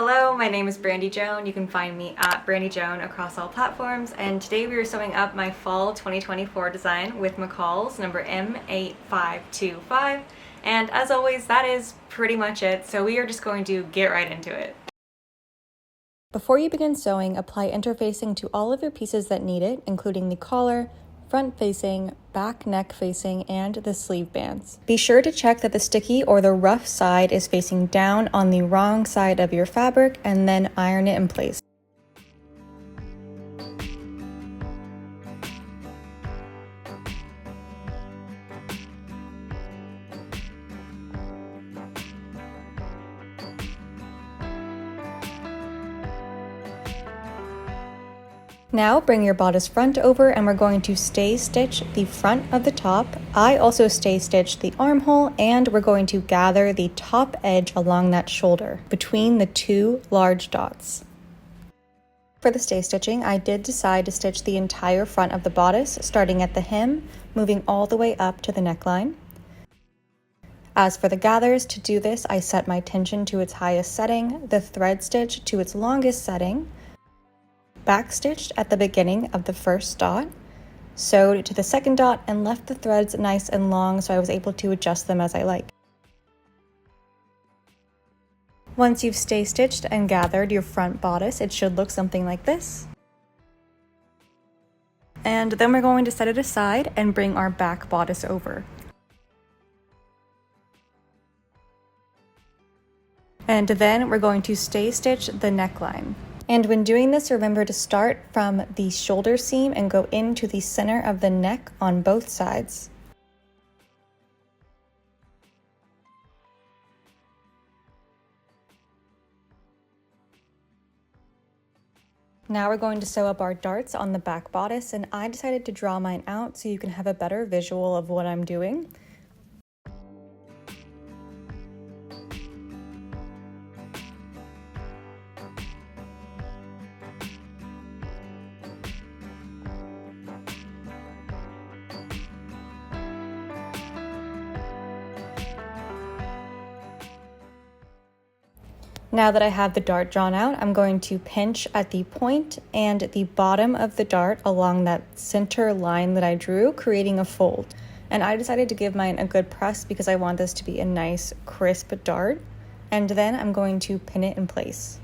Hello, my name is Brandi Joan. You can find me at Brandi Joan across all platforms, and today we are sewing up my fall 2024 design with McCall's number M8525, and as always, that is pretty much it, so we are just going to get right into it. Before you begin sewing, apply interfacing to all of your pieces that need it, including the collar, front facing, back neck facing, and the sleeve bands. Be sure to check that the sticky or the rough side is facing down on the wrong side of your fabric and then iron it in place. Now bring your bodice front over and we're going to stay stitch the front of the top. I also stay stitched the armhole, and we're going to gather the top edge along that shoulder between the two large dots. For the stay stitching, I did decide to stitch the entire front of the bodice, starting at the hem, moving all the way up to the neckline. As for the gathers, to do this, I set my tension to its highest setting, the thread stitch to its longest setting, backstitched at the beginning of the first dot, sewed to the second dot, and left the threads nice and long so I was able to adjust them as I like. Once you've stay stitched and gathered your front bodice, it should look something like this. And then we're going to set it aside and bring our back bodice over. And then we're going to stay stitch the neckline. And when doing this, remember to start from the shoulder seam and go into the center of the neck on both sides. Now we're going to sew up our darts on the back bodice, and I decided to draw mine out so you can have a better visual of what I'm doing. Now that I have the dart drawn out, I'm going to pinch at the point and the bottom of the dart along that center line that I drew, creating a fold. And I decided to give mine a good press because I want this to be a nice, crisp dart. And then I'm going to pin it in place.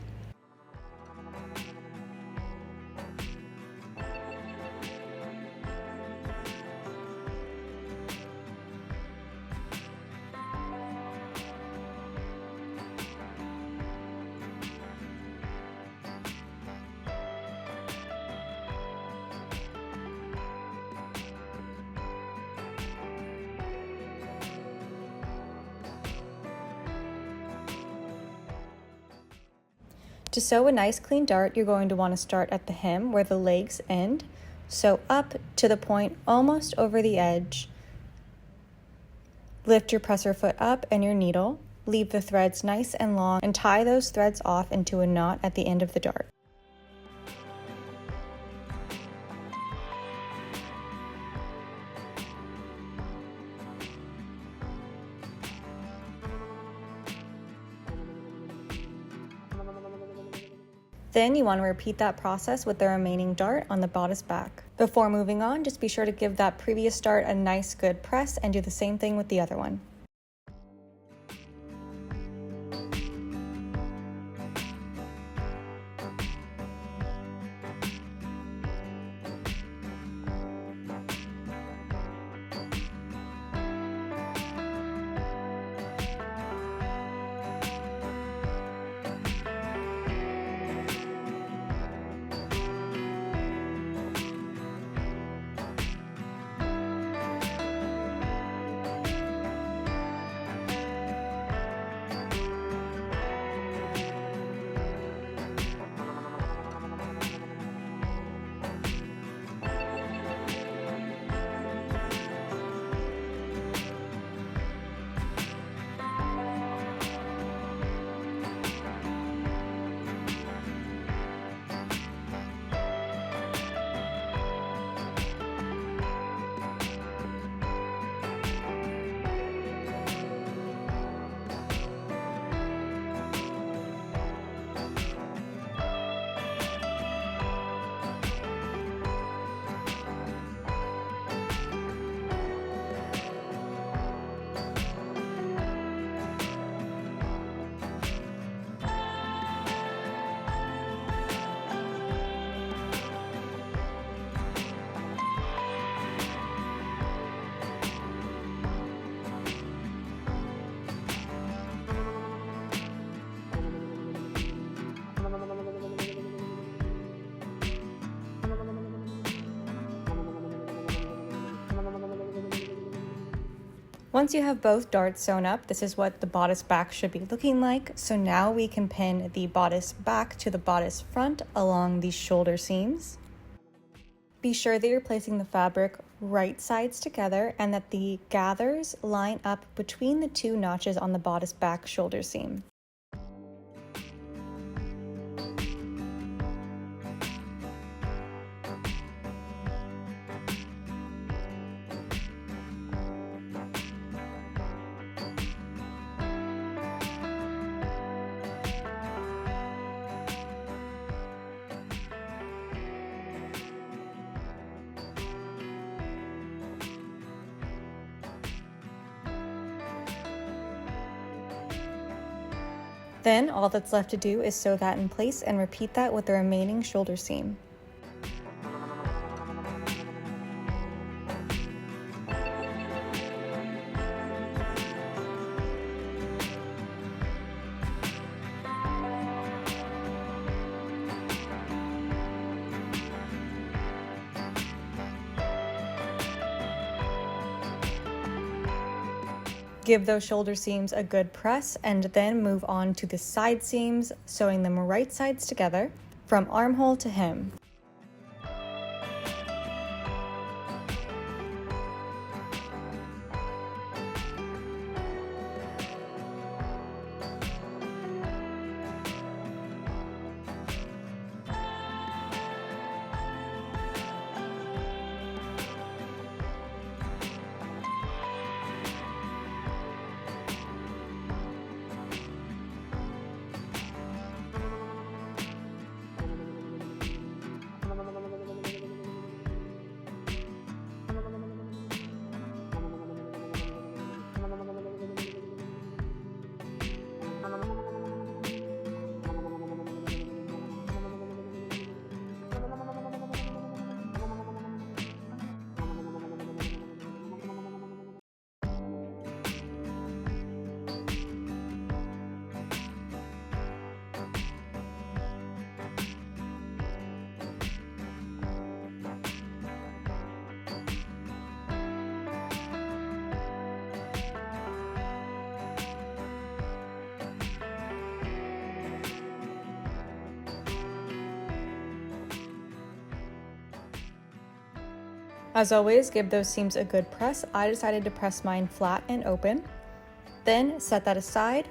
To sew a nice clean dart, you're going to want to start at the hem where the legs end, sew up to the point almost over the edge. Lift your presser foot up and your needle, leave the threads nice and long, and tie those threads off into a knot at the end of the dart. Then you want to repeat that process with the remaining dart on the bodice back. Before moving on, just be sure to give that previous dart a nice good press and do the same thing with the other one. Once you have both darts sewn up, this is what the bodice back should be looking like. So now we can pin the bodice back to the bodice front along the shoulder seams. Be sure that you're placing the fabric right sides together and that the gathers line up between the two notches on the bodice back shoulder seam. Then all that's left to do is sew that in place and repeat that with the remaining shoulder seam. Give those shoulder seams a good press and then move on to the side seams, sewing them right sides together from armhole to hem. As always, give those seams a good press. I decided to press mine flat and open. Then set that aside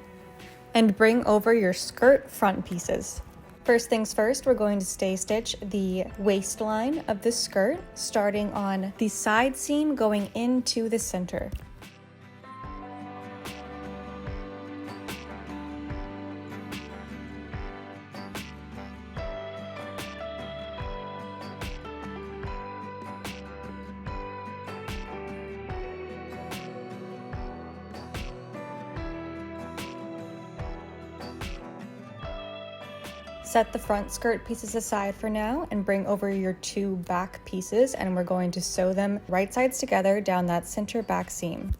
and bring over your skirt front pieces. First things first, we're going to stay stitch the waistline of the skirt, starting on the side seam going into the center. Set the front skirt pieces aside for now and bring over your two back pieces, and we're going to sew them right sides together down that center back seam.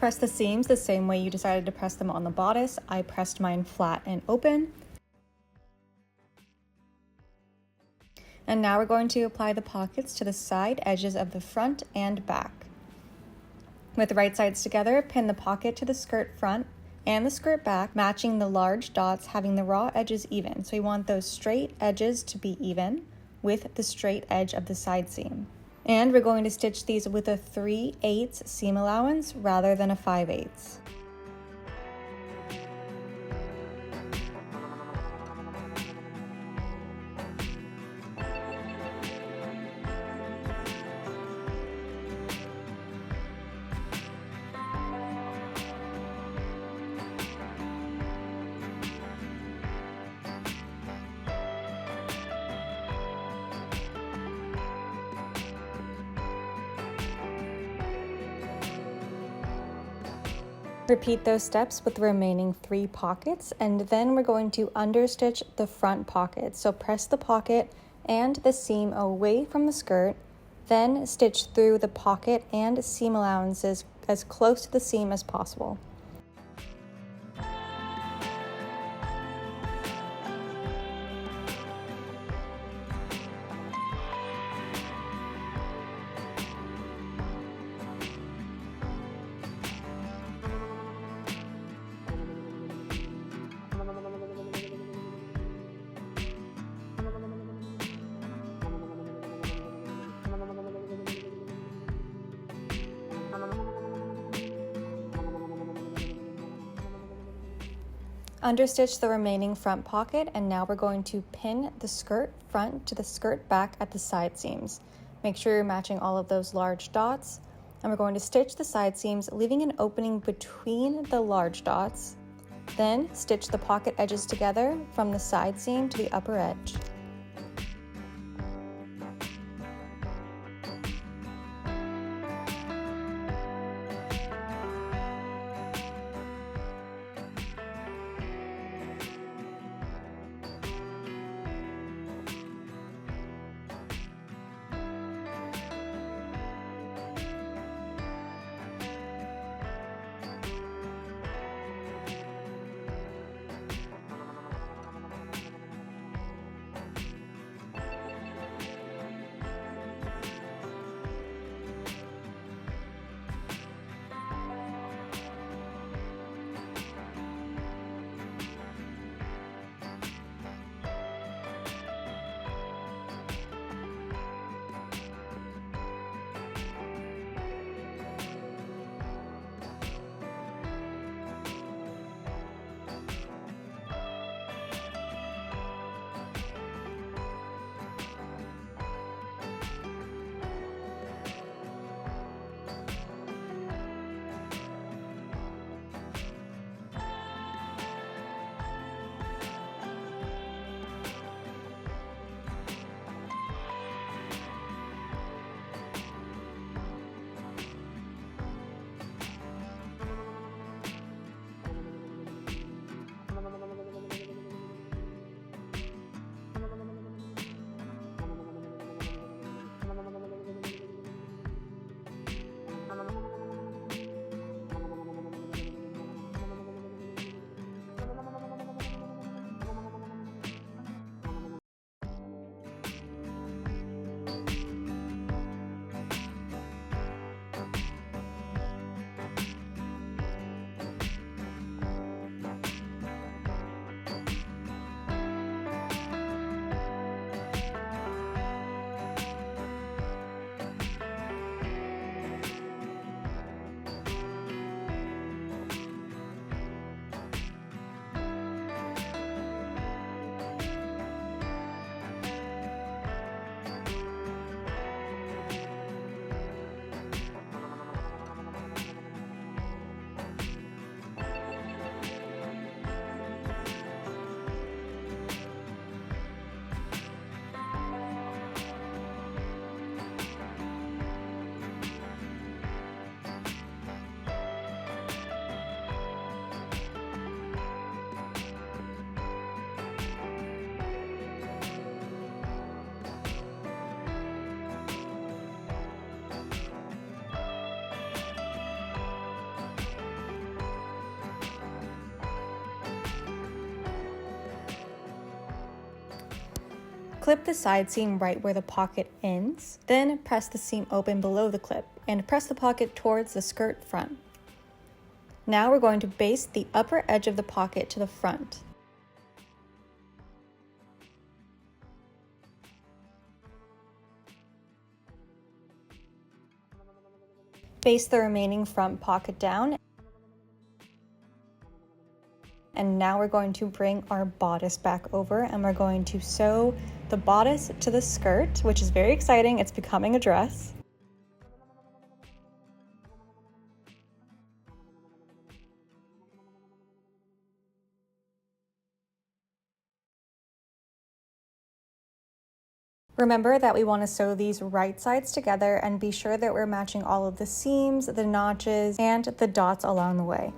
press the seams the same way you decided to press them on the bodice. I pressed mine flat and open. And now we're going to apply the pockets to the side edges of the front and back. With the right sides together, pin the pocket to the skirt front and the skirt back, matching the large dots, having the raw edges even. So you want those straight edges to be even with the straight edge of the side seam. And we're going to stitch these with a 3/8 seam allowance rather than a 5/8. Repeat those steps with the remaining 3 pockets, and then we're going to understitch the front pocket. So press the pocket and the seam away from the skirt, then stitch through the pocket and seam allowances as close to the seam as possible. Understitch the remaining front pocket, and now we're going to pin the skirt front to the skirt back at the side seams. Make sure you're matching all of those large dots, and we're going to stitch the side seams, leaving an opening between the large dots. Then stitch the pocket edges together from the side seam to the upper edge. Clip the side seam right where the pocket ends, then press the seam open below the clip and press the pocket towards the skirt front. Now we're going to baste the upper edge of the pocket to the front. Baste the remaining front pocket down. And now we're going to bring our bodice back over and we're going to sew the bodice to the skirt, which is very exciting. It's becoming a dress. Remember that we want to sew these right sides together and be sure that we're matching all of the seams, the notches, and the dots along the way.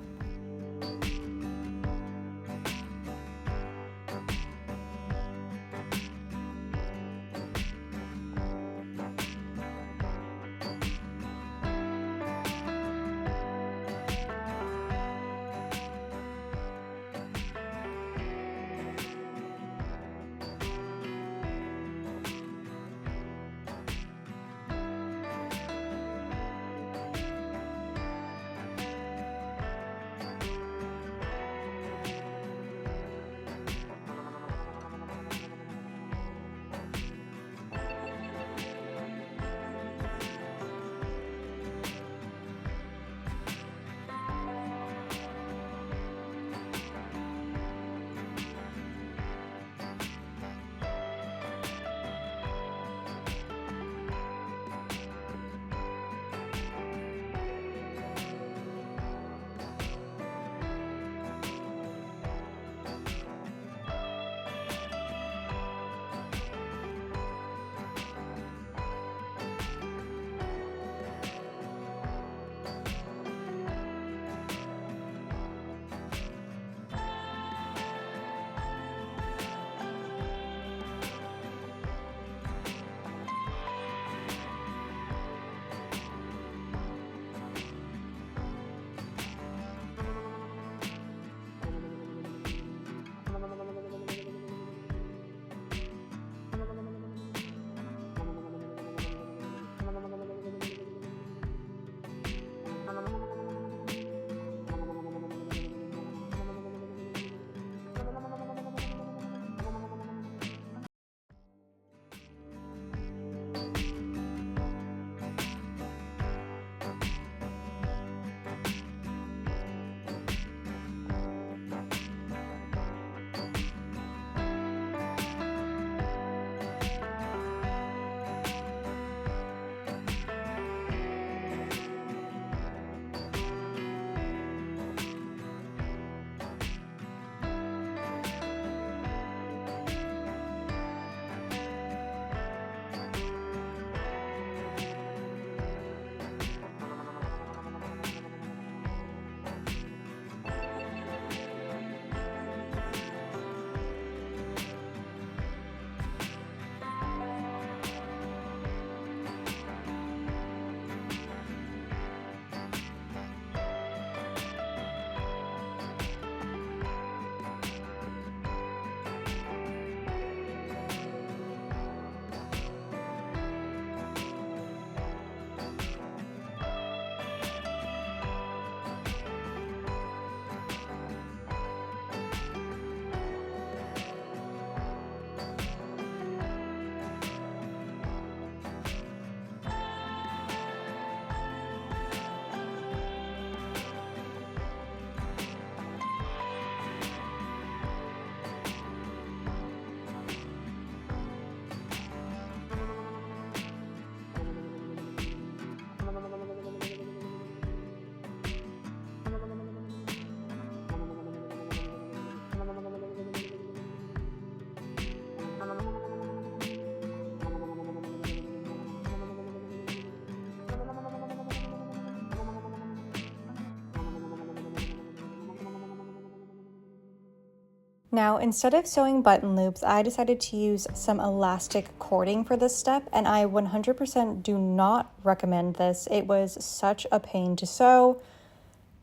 Now, instead of sewing button loops, I decided to use some elastic cording for this step, and I 100% do not recommend this. It was such a pain to sew,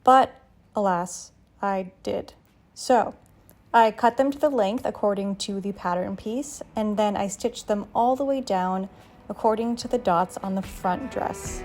but alas, I did. So, I cut them to the length according to the pattern piece, and then I stitched them all the way down according to the dots on the front dress.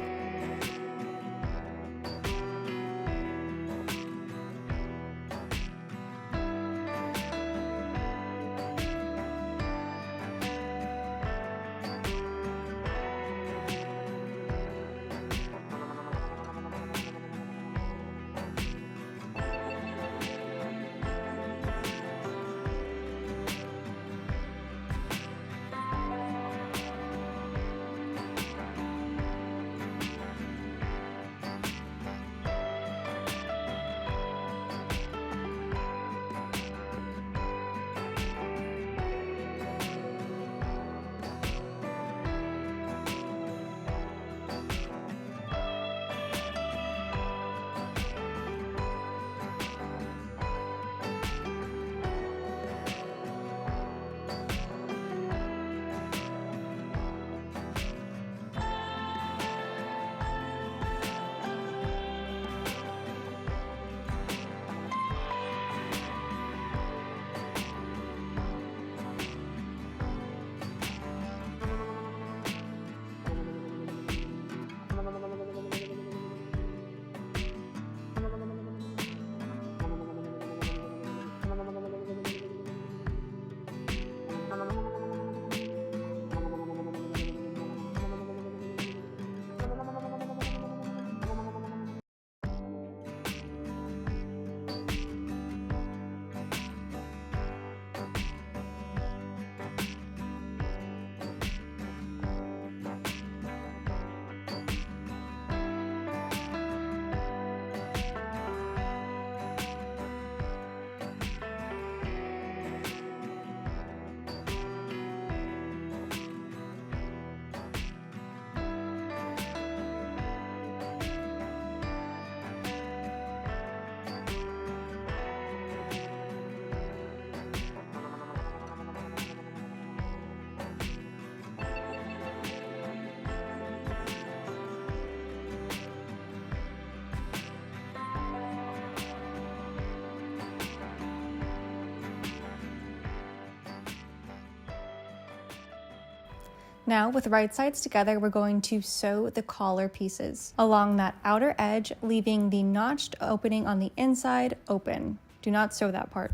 Now, with right sides together, we're going to sew the collar pieces along that outer edge, leaving the notched opening on the inside open. Do not sew that part.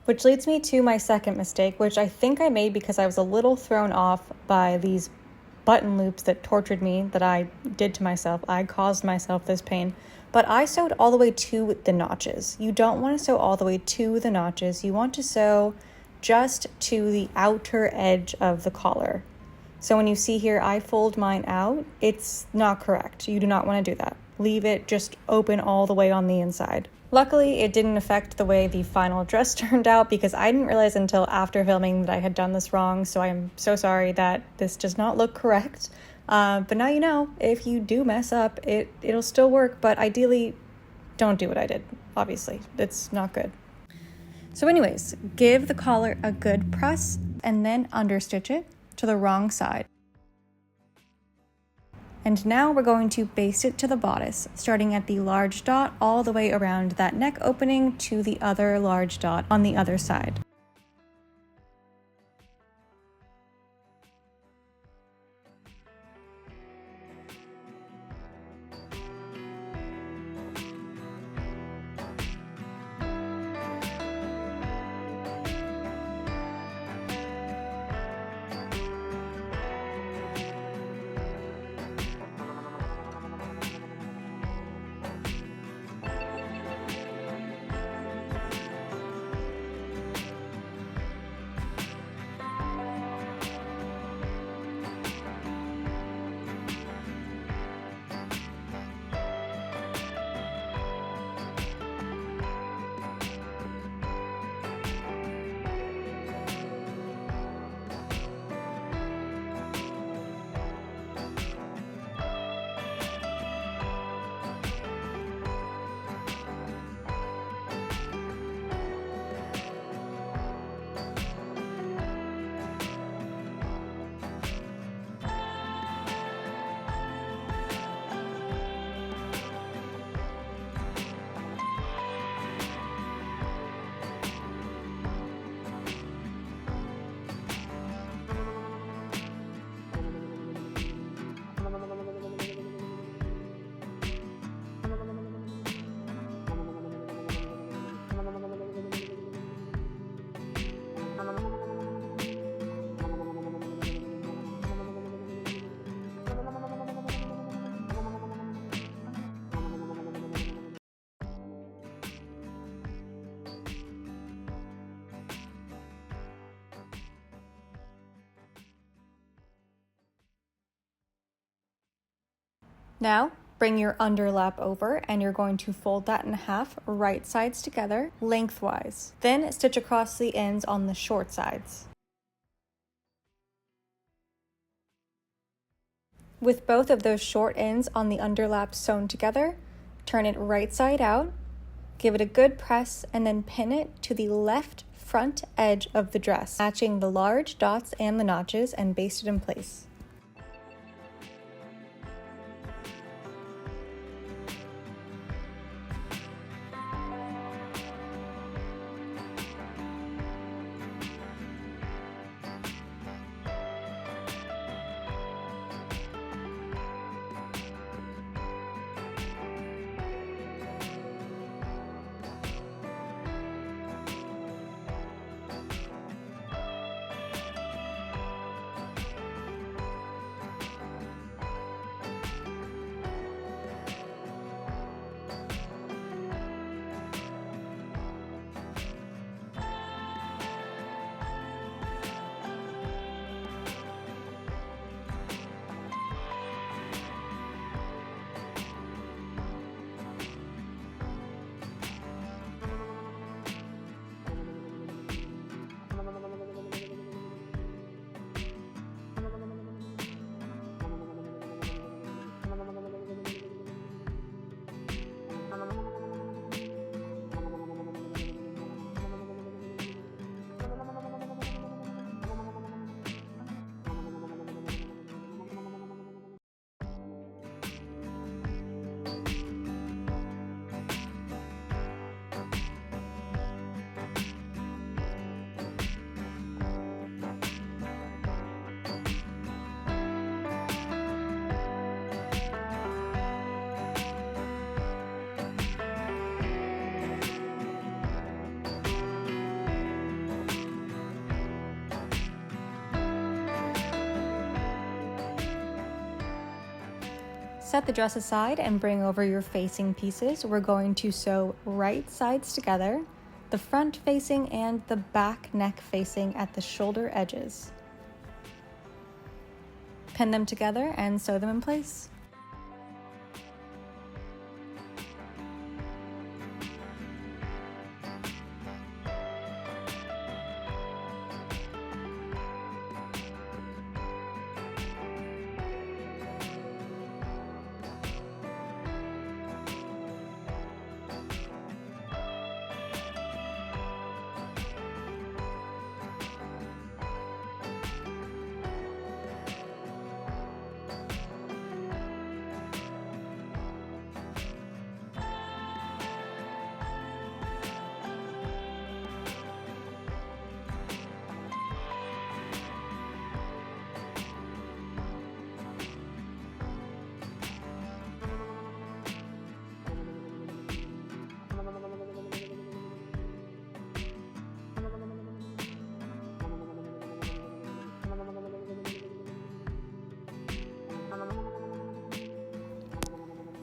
Which leads me to my second mistake, which I think I made because I was a little thrown off by these button loops that tortured me, that I did to myself. I caused myself this pain. But I sewed all the way to the notches. You don't want to sew all the way to the notches. You want to sew just to the outer edge of the collar. So when you see here, I fold mine out, it's not correct. You do not want to do that. Leave it just open all the way on the inside. Luckily, it didn't affect the way the final dress turned out because I didn't realize until after filming that I had done this wrong. So I am so sorry that this does not look correct. But now you know, if you do mess up, it'll still work, but ideally don't do what I did. Obviously, it's not good. So anyways, give the collar a good press and then understitch it to the wrong side. And now we're going to baste it to the bodice, starting at the large dot all the way around that neck opening to the other large dot on the other side. Now, bring your underlap over and you're going to fold that in half, right sides together, lengthwise. Then stitch across the ends on the short sides. With both of those short ends on the underlap sewn together, turn it right side out, give it a good press, and then pin it to the left front edge of the dress, matching the large dots and the notches, and baste it in place. Set the dress aside and bring over your facing pieces. We're going to sew right sides together, the front facing and the back neck facing at the shoulder edges. Pin them together and sew them in place.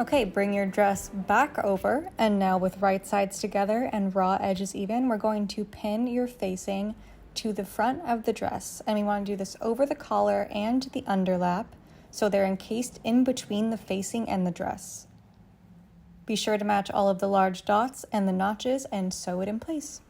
Okay, bring your dress back over, and now with right sides together and raw edges even, we're going to pin your facing to the front of the dress. And we want to do this over the collar and the underlap, so they're encased in between the facing and the dress. Be sure to match all of the large dots and the notches and sew it in place.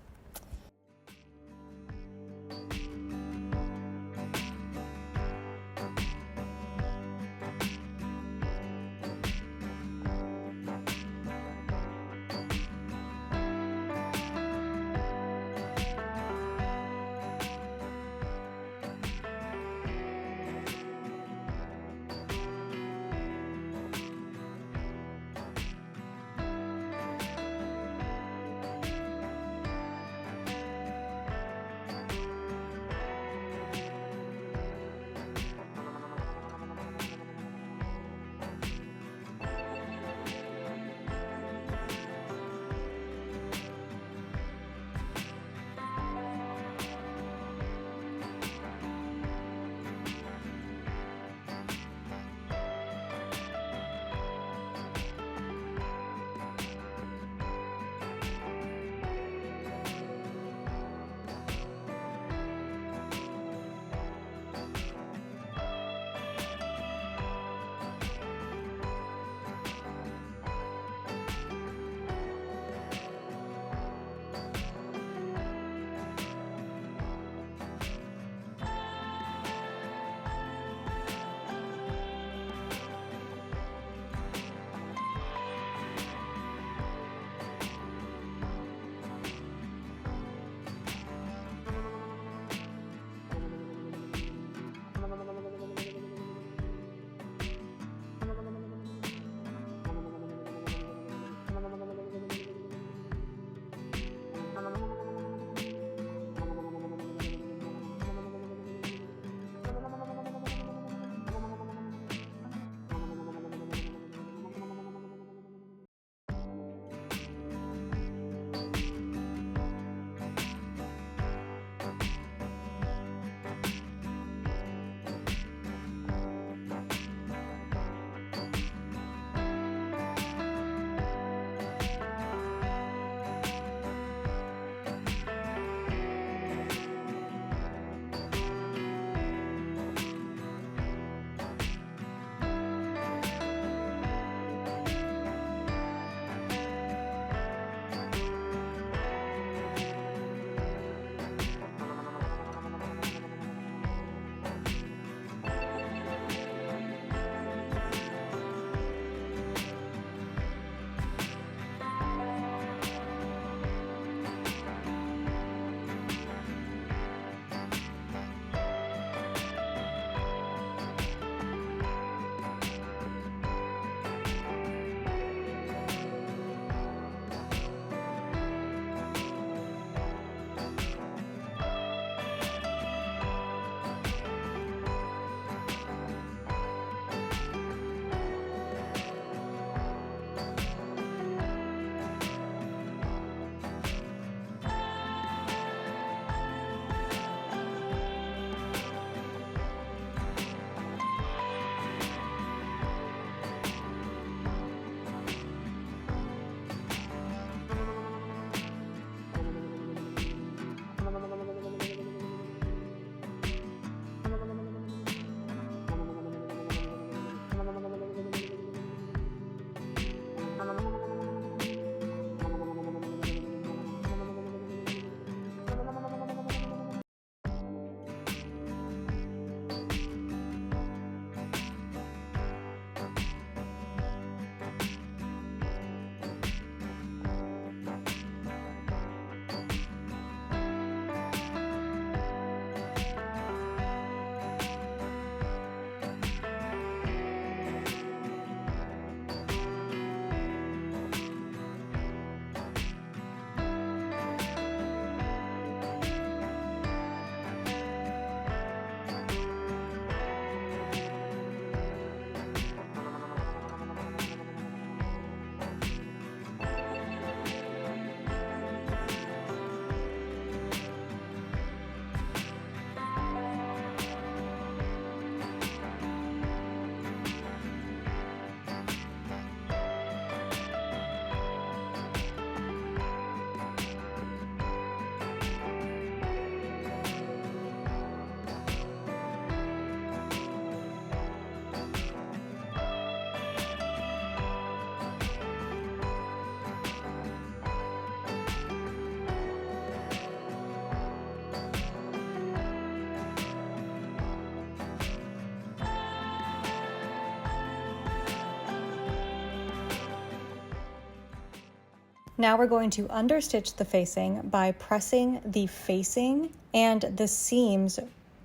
Now we're going to understitch the facing by pressing the facing and the seams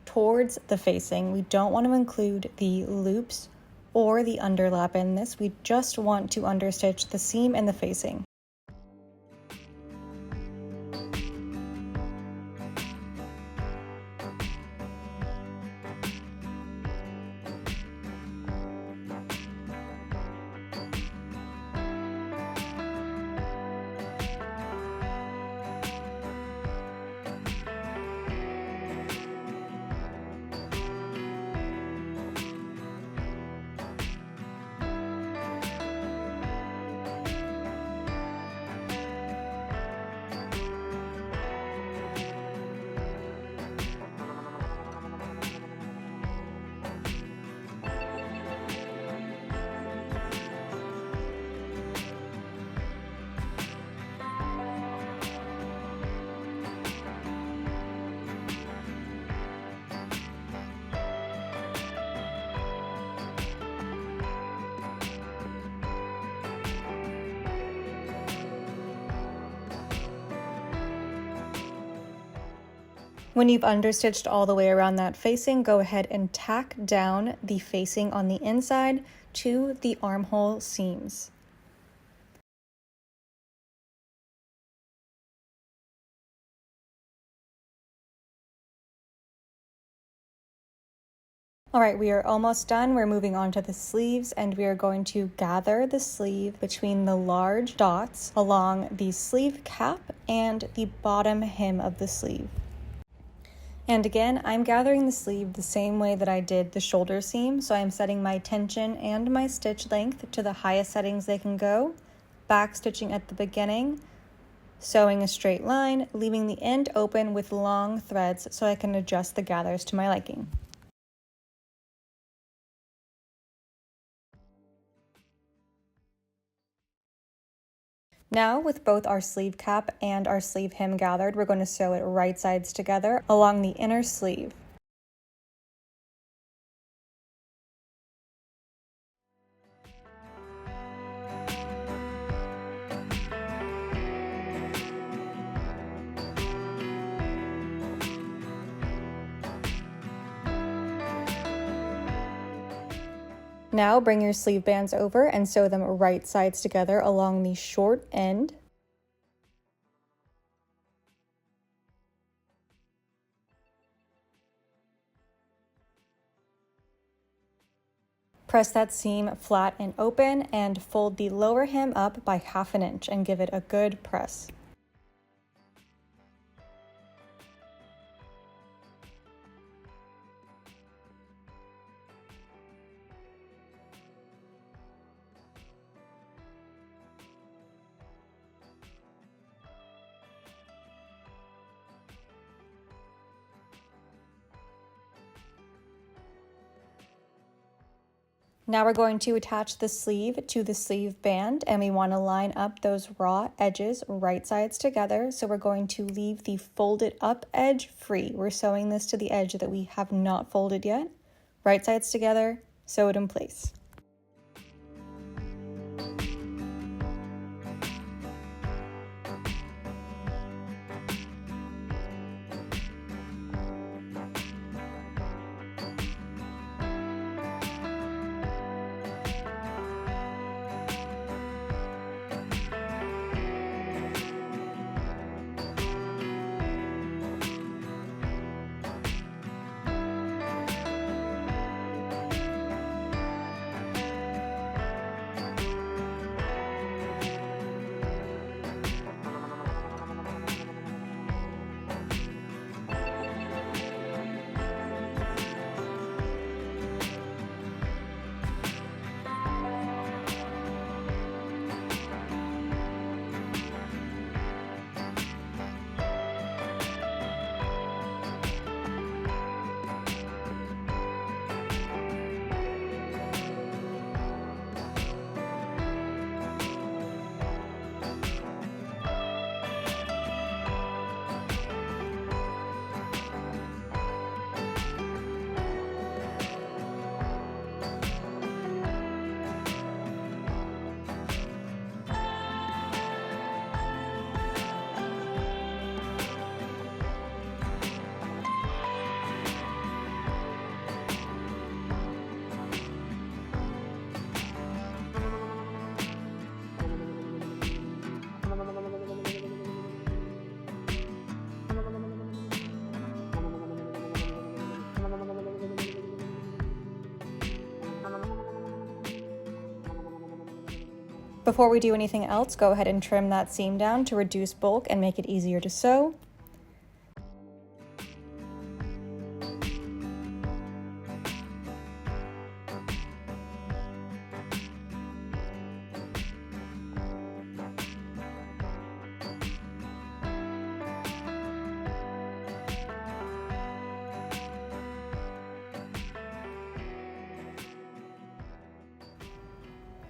towards the facing. We don't want to include the loops or the underlap in this. We just want to understitch the seam and the facing. When you've understitched all the way around that facing, go ahead and tack down the facing on the inside to the armhole seams. All right, we are almost done. We're moving on to the sleeves, and we are going to gather the sleeve between the large dots along the sleeve cap and the bottom hem of the sleeve. And again, I'm gathering the sleeve the same way that I did the shoulder seam, so I'm setting my tension and my stitch length to the highest settings they can go, back stitching at the beginning, sewing a straight line, leaving the end open with long threads so I can adjust the gathers to my liking. Now, with both our sleeve cap and our sleeve hem gathered, we're going to sew it right sides together along the inner sleeve. Now bring your sleeve bands over and sew them right sides together along the short end. Press that seam flat and open and fold the lower hem up by 1/2 inch and give it a good press. Now we're going to attach the sleeve to the sleeve band, and we want to line up those raw edges right sides together. So we're going to leave the folded up edge free. We're sewing this to the edge that we have not folded yet. Right sides together, sew it in place. Before we do anything else, go ahead and trim that seam down to reduce bulk and make it easier to sew.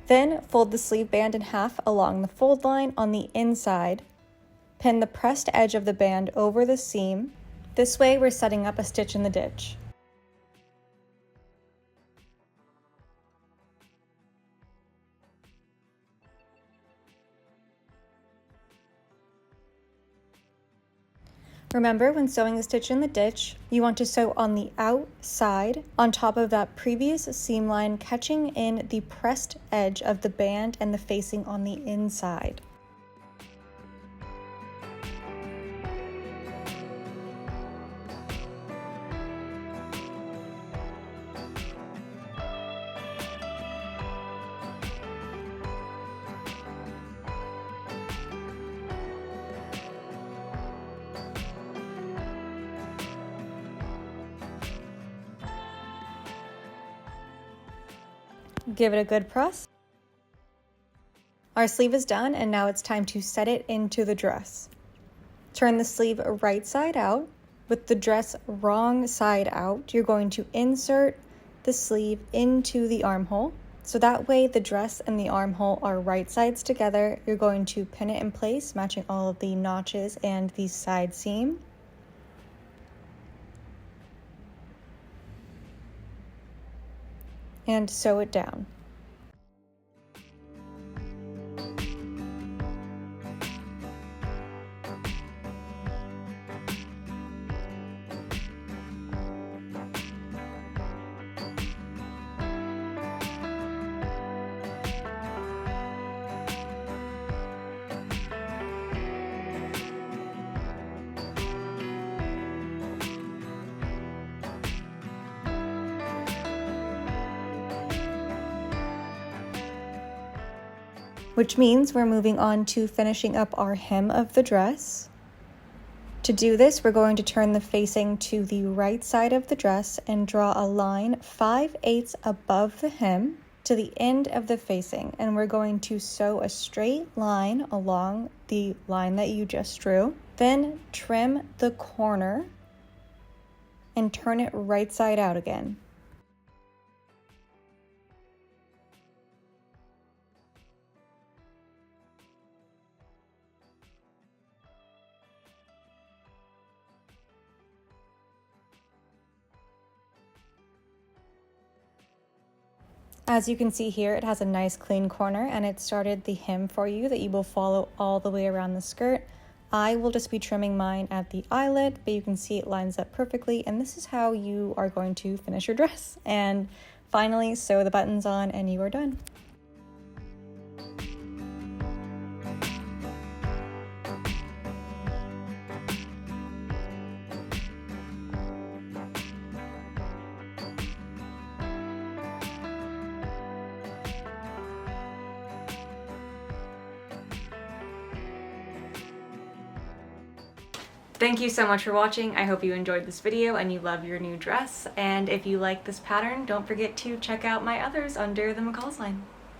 Then fold the sleeve band in half along the fold line on the inside. Pin the pressed edge of the band over the seam. This way we're setting up a stitch in the ditch. Remember, when sewing a stitch in the ditch, you want to sew on the outside on top of that previous seam line, catching in the pressed edge of the band and the facing on the inside. Give it a good press. Our sleeve is done, and now it's time to set it into the dress. Turn the sleeve right side out. With the dress wrong side out, you're going to insert the sleeve into the armhole. So that way the dress and the armhole are right sides together. You're going to pin it in place, matching all of the notches and the side seam. And sew it down. Which means we're moving on to finishing up our hem of the dress. To do this, we're going to turn the facing to the right side of the dress and draw a line 5/8 above the hem to the end of the facing. And we're going to sew a straight line along the line that you just drew. Then trim the corner and turn it right side out again. As you can see here, it has a nice clean corner, and it started the hem for you that you will follow all the way around the skirt. I will just be trimming mine at the eyelet, but you can see it lines up perfectly, and this is how you are going to finish your dress. And finally, sew the buttons on and you are done. Thank you so much for watching. I hope you enjoyed this video and you love your new dress. And if you like this pattern, don't forget to check out my others under the McCall's line.